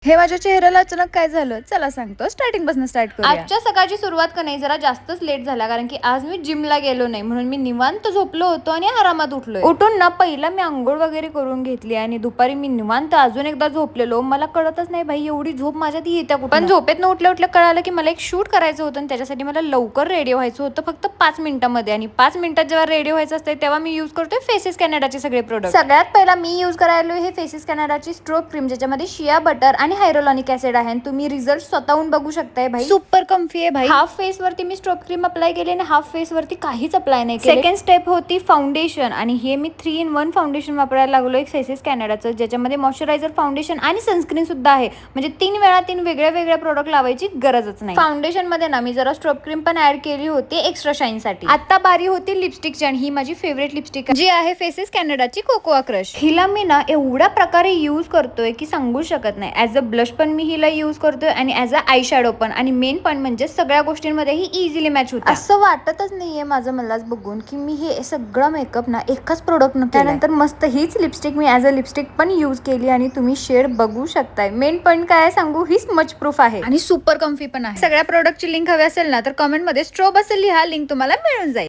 हे माझ्या चेहऱ्याला अचानक काय झालं चला सांगतो. स्टार्टिंग पासून स्टार्ट करूया. आजच्या सकाळची सुरुवात का नाही जरा जास्तच लेट झाला, कारण की आज मी जिमला गेलो नाही म्हणून मी निवांत झोपलो होतो आणि आरामात उठलोय. उठून ना पहिला मी आंघोळ वगैरे करून घेतली आणि दुपारी मी निवांत अजून एकदा झोपलेलो. मला कळतच नाही भाई एवढी झोप माझ्यात येत्या कुठं. पण झोपेत न उठल्या उठल्या कळालं की मला एक शूट करायचं होतं आणि त्याच्यासाठी मला लवकर रेडी व्हायचं होतं फक्त 5 मिनिटांमध्ये. आणि 5 मिनिटात जेव्हा रेडी व्हायचं असते तेव्हा मी यूज करतोय फेसेस कॅनडाचे सगळे प्रोडक्ट. सगळ्यात पहिला मी यूज करायलो हे फेसेस कॅनडाची स्ट्रोक क्रीम, ज्याच्यामध्ये शिया बटर आणि हायरोलॉनिक ऍसिड आहे. तुम्ही रिझल्ट स्वतःहून बघू शकताय भाई, सुपर कम्फी आहे भाई. हाफ फेस वरती मी स्ट्रोक क्रीम अप्लाय केली आणि हाफ फेस वरती काहीच अप्लाय नाही केले. सेकंड स्टेप होती फाउंडेशन, आणि हे मी 3-in-1 फाउंडेशन वापरायला लागलो एक फेसेस कॅनडाचं, ज्याच्यामध्ये मॉइश्चरायझर, फाउंडेशन आणि सनस्क्रीन सुद्धा आहे. म्हणजे 3 वेळा 3 वेगळ्या वेगळ्या प्रोडक्ट लावायची गरजच नाही. फाउंडेशन मध्ये ना मी जरा स्ट्रोक क्रीम पण ऍड केली होती एक्स्ट्रा शाईन साठी. आता बारी होती लिपस्टिकची, आणि ही माझी फेवरेट लिपस्टिक जी आहे फेसेस कॅनडाची कोकोआ क्रश. हिला मी ना एवढ्या प्रकारे यूज करतोय की सांगू शकत नाही. ऍज अ ब्लश पण मी हिला यूज करतोय आणि ऍज अ आय शॅडो पण, आणि मेन पॉईंट म्हणजे सगळ्या गोष्टींमध्ये ही इझिली मॅच होते. असं वाटतच नाहीये माझं मलाच बघून की मी हे सगळं मेकअप ना एकाच प्रोडक्ट न त्यानंतर मस्त हीच lipstick me as a lipstick पण यूज केली आणि तुम्ही शेड बघू शकताय. मेन पॉईंट काय सांगू, ही स्मच प्रूफ आहे आणि सुपर कम्फी पण आहे. सगळ्या प्रोडक्टची लिंक हवी असेल ना तर कमेंट मध्ये स्ट्रोब असेल लिहा, लिंक तुम्हाला मिळून जाईल.